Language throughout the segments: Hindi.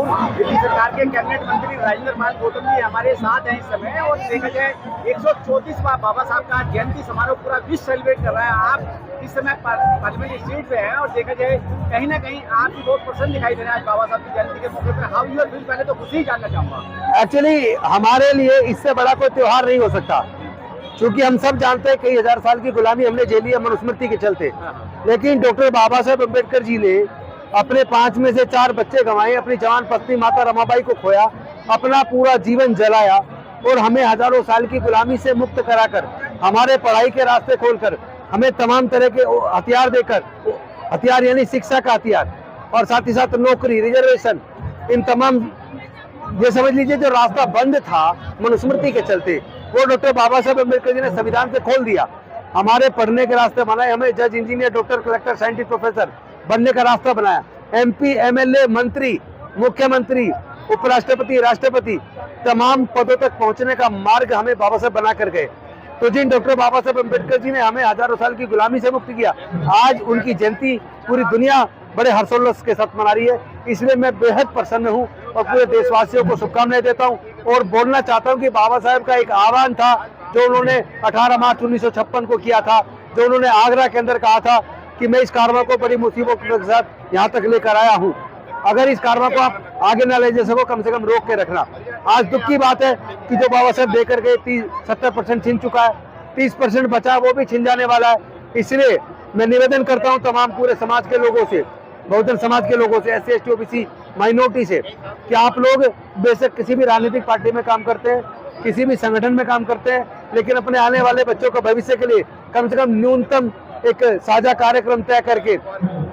दिल्ली सरकार के कैबिनेट मंत्री राजेंद्र पाल गौतम जी हमारे साथ हैं इस समय, और देखा जाए 134वां बाबा साहब का जयंती समारोह पूरा विश्व सेलिब्रेट कर रहा है। आप इस समय पार्लियामेंट स्ट्रीट पे हैं और देखा जाए कहीं ना कहीं आप भी बहुत प्रसन्न दिखाई दे रहे हैं आज बाबा साहब की जयंती के मौके पर। हाउ यू फील, पहले तो खुशी जानना चाहूंगा। एक्चुअली हमारे लिए इससे बड़ा कोई त्योहार नहीं हो सकता, क्योंकि हम सब जानते हैं कई हजार साल की गुलामी हमने झेली है मनुस्मृति के चलते। लेकिन डॉक्टर बाबा साहेब अम्बेडकर जी ने अपने 5 में से 4 बच्चे गंवाए, अपनी जवान पत्नी माता रमाबाई को खोया, अपना पूरा जीवन जलाया और हमें हजारों साल की गुलामी से मुक्त कराकर, हमारे पढ़ाई के रास्ते खोलकर, हमें तमाम तरह के हथियार देकर, हथियार यानी शिक्षा का हथियार और साथ ही साथ नौकरी, रिजर्वेशन, इन तमाम, ये समझ लीजिए जो रास्ता बंद था मनुस्मृति के चलते, वो डॉक्टर बाबा साहेब अम्बेडकर जी ने संविधान से खोल दिया। हमारे पढ़ने के रास्ते बनाए, हमें जज, engineer, doctor, collector, scientist, professor बनने का रास्ता बनाया। MP, MLA, मंत्री, मुख्यमंत्री, उपराष्ट्रपति, राष्ट्रपति, तमाम पदों तक पहुंचने का मार्ग हमें बाबा साहब बना कर गए। तो जिन डॉक्टर बाबा साहब अम्बेडकर जी ने हमें हजारों साल की गुलामी से मुक्त किया, आज उनकी जयंती पूरी दुनिया बड़े हर्षोल्लास के साथ मना रही है। इसलिए मैं बेहद प्रसन्न हूँ और पूरे देशवासियों को शुभकामनाएं देता हूँ और बोलना चाहता हूँ कि बाबा साहब का एक आह्वान था जो उन्होंने 18 मार्च 1956 को किया था, जो उन्होंने आगरा के अंदर कहा था कि मैं इस कारवां को बड़ी मुसीबतों के साथ यहाँ तक लेकर आया हूँ, अगर इस कारवां को आप आगे न ले जा सको कम से कम रोक के रखना। आज दुख की बात है कि जो बाबा साहब देकर गए 70% छिन चुका है, 30% बचा है वो भी छिन जाने वाला है। इसलिए मैं निवेदन करता हूँ तमाम पूरे समाज के लोगों से, बहुजन समाज के लोगों से, SC, ST, OBC, माइनॉरिटी से, कि आप लोग बेशक किसी भी राजनीतिक पार्टी में काम करते हैं, किसी भी संगठन में काम करते हैं, लेकिन अपने आने वाले बच्चों के भविष्य के लिए कम से कम न्यूनतम एक साझा कार्यक्रम तय करके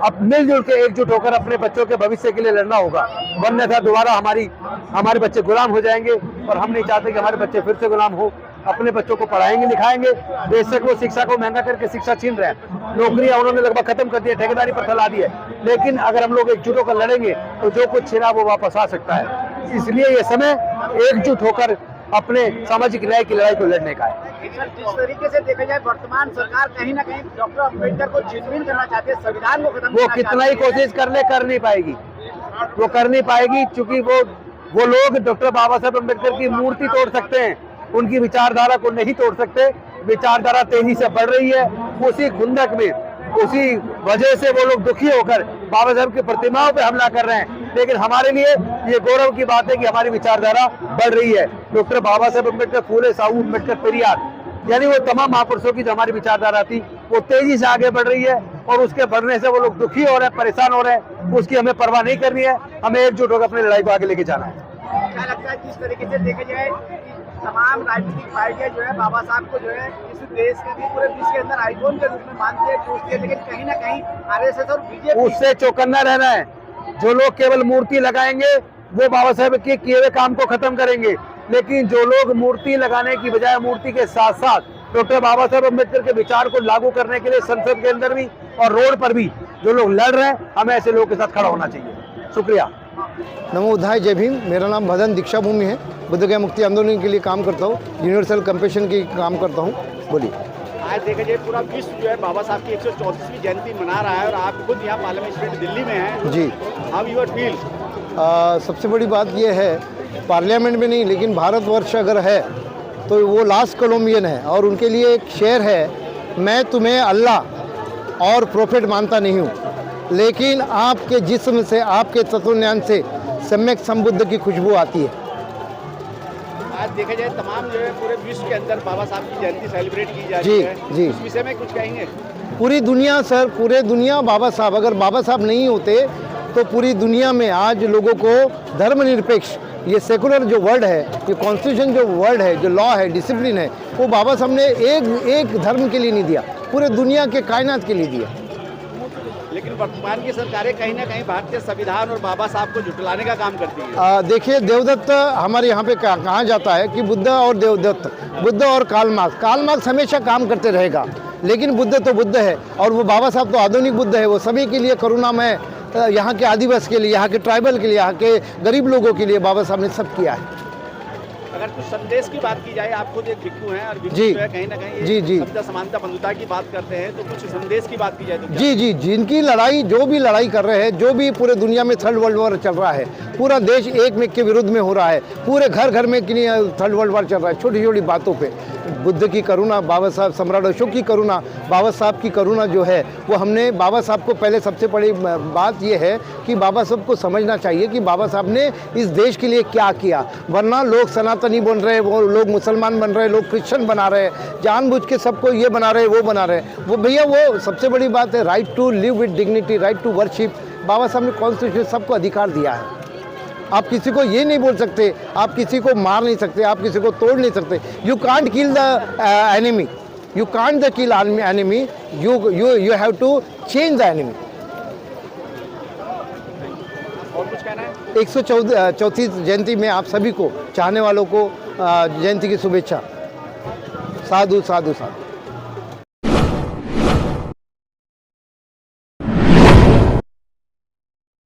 अब मिलजुल के एकजुट होकर अपने बच्चों के भविष्य के लिए लड़ना होगा, वरना था दोबारा हमारे बच्चे गुलाम हो जाएंगे और हम नहीं चाहते कि हमारे बच्चे फिर से गुलाम हो। अपने बच्चों को पढ़ाएंगे लिखाएंगे, बेशक वो शिक्षा को महंगा करके शिक्षा छीन रहे हैं, नौकरियां उन्होंने लगभग खत्म कर दी है, ठेकेदारी पर फैला दी है, लेकिन अगर हम लोग एकजुट होकर लड़ेंगे तो जो कुछ छीना वो वापस आ सकता है। इसलिए ये समय एकजुट होकर अपने सामाजिक न्याय की लड़ाई को लड़ने का है। जिस तरीके से देखा जाए वर्तमान सरकार कहीं ना कहीं डॉक्टर अम्बेडकर को छीन करना चाहती है, संविधान को खत्म, वो कितना ही कोशिश कर ले कर नहीं पाएगी, वो कर नहीं पाएगी, क्योंकि वो लोग डॉक्टर बाबा साहब अम्बेडकर की मूर्ति तोड़ सकते हैं, उनकी विचारधारा को नहीं तोड़ सकते। विचारधारा तेजी से बढ़ रही है, उसी खुंदक में, उसी वजह से वो लोग दुखी होकर बाबा साहब की प्रतिमाओं पे हमला कर रहे हैं। लेकिन हमारे लिए ये गौरव की बात है कि हमारी विचारधारा बढ़ रही है। डॉक्टर बाबा साहब अम्बेडकर, फूले, साहू अम्बेडकर, पेरियार, यानी वो तमाम महापुरुषों की जो हमारी विचारधारा थी वो तेजी से आगे बढ़ रही है और उसके बढ़ने से वो लोग दुखी हो रहे हैं, परेशान हो रहे हैं। उसकी हमें परवाह नहीं करनी है, हमें एकजुट होकर अपनी लड़ाई को आगे लेके जाना है। क्या लगता है जिस तरीके से देखा जाए तमाम राजनीतिक पार्टियां जो है बाबा साहब को जो है इस देश के भी पूरे विश्व के अंदर आइकॉन के रूप में मानती है, पूछती है, लेकिन कहीं ना कहीं RSS और BJP उससे चौकन्ना रहना है। जो लोग केवल मूर्ति लगाएंगे वो बाबा साहब के किए हुए काम को खत्म करेंगे, लेकिन जो लोग मूर्ति लगाने की बजाय मूर्ति के साथ साथ डॉक्टर बाबा साहब अम्बेडकर के विचार को लागू करने के लिए संसद के अंदर भी और रोड पर भी जो लोग लड़ रहे हैं, हमें ऐसे लोगों के साथ खड़ा होना चाहिए। शुक्रिया। नमो बुद्धाय, जय भीम। मेरा नाम भदन दीक्षा भूमि है, बुद्ध गया मुक्ति आंदोलन के लिए काम करता हूँ, यूनिवर्सल कंपैशन की काम करता हूँ। बोलिए। आज देखा जाए पूरा विश्व जो है बाबा साहब की 134वीं जयंती मना रहा है और आप खुद यहाँ पार्लियामेंट स्ट्रीट दिल्ली में हैं। जी। How you feel? सबसे बड़ी बात यह है, पार्लियामेंट में नहीं लेकिन भारतवर्ष अगर है तो वो लास्ट कोलंबियन है और उनके लिए एक शेर है, मैं तुम्हें अल्लाह और प्रोफेट मानता नहीं हूँ, लेकिन आपके जिस्म से, आपके तत्वज्ञान से सम्यक संबुद्ध की खुशबू आती है। आज देखा जाए तमाम जो है पूरे विश्व के अंदर बाबा साहब की जयंती सेलिब्रेट की जा रही है, जी। इस विषय में कुछ कहेंगे? पूरी दुनिया सर, पूरे दुनिया बाबा साहब, अगर बाबा साहब नहीं होते तो पूरी दुनिया में आज लोगों को धर्मनिरपेक्ष, ये सेकुलर जो वर्ड है, ये कॉन्स्टिट्यूशन जो वर्ड है, जो लॉ है, डिसिप्लिन है, वो बाबा साहब ने एक धर्म के लिए नहीं दिया, पूरे दुनिया के कायनात के लिए दिया। लेकिन वर्तमान की सरकारें कहीं ना कहीं भारतीय संविधान और बाबा साहब को झुठलाने का काम करती है। देखिए, देवदत्त हमारे यहाँ पे कहा जाता है कि बुद्ध और देवदत्त, बुद्ध और कार्ल मार्क्स हमेशा काम करते रहेगा, लेकिन बुद्ध तो बुद्ध है और वो बाबा साहब तो आधुनिक बुद्ध है। वो सभी के लिए करुणामय, यहाँ के आदिवासी के लिए, यहाँ के ट्राइबल के लिए, यहाँ के गरीब लोगों के लिए बाबा साहब ने सब किया है। अगर कुछ संदेश की बात की जाए, आप खुद एक भिक्षु हैं और भिक्षु जी। जो है कहीं ना कहीं जी, जी। सबका समानता बंधुता की बात करते हैं, तो कुछ संदेश की बात की जाए तो क्या? जी जी, जिनकी लड़ाई, जो भी लड़ाई कर रहे हैं, जो भी पूरे दुनिया में थर्ड वर्ल्ड वॉर चल रहा है, पूरा देश एक में के विरुद्ध में हो रहा है, पूरे घर घर में कि नहीं थर्ड वर्ल्ड वॉर चल रहा है, छोटी छोटी बातों पे बुद्ध की करुणा, बाबा साहब, सम्राट अशोक की करुणा, बाबा साहब की करुणा जो है वो हमने बाबा साहब को पहले सबसे बड़ी बात ये है कि बाबा साहब को समझना चाहिए कि बाबा साहब ने इस देश के लिए क्या किया। वरना लोग सनातनी बन रहे, वो लोग मुसलमान बन रहे, लोग क्रिश्चियन बना रहे, जानबूझ के सबको ये बना रहे, वो बना रहे। वो भैया वो सबसे बड़ी बात है, right to live with dignity, right to worship. Baba Saheb ने कॉन्स्टिट्यूशन सबको अधिकार दिया है। आप किसी को ये नहीं बोल सकते, आप किसी को मार नहीं सकते, आप किसी को तोड़ नहीं सकते। You can't kill the enemy, you can't the kill enemy, you have to change the enemy. और कुछ कहना है? 134 जयंती में आप सभी को, चाहने वालों को जयंती की शुभेच्छा। साधु साधु साधु।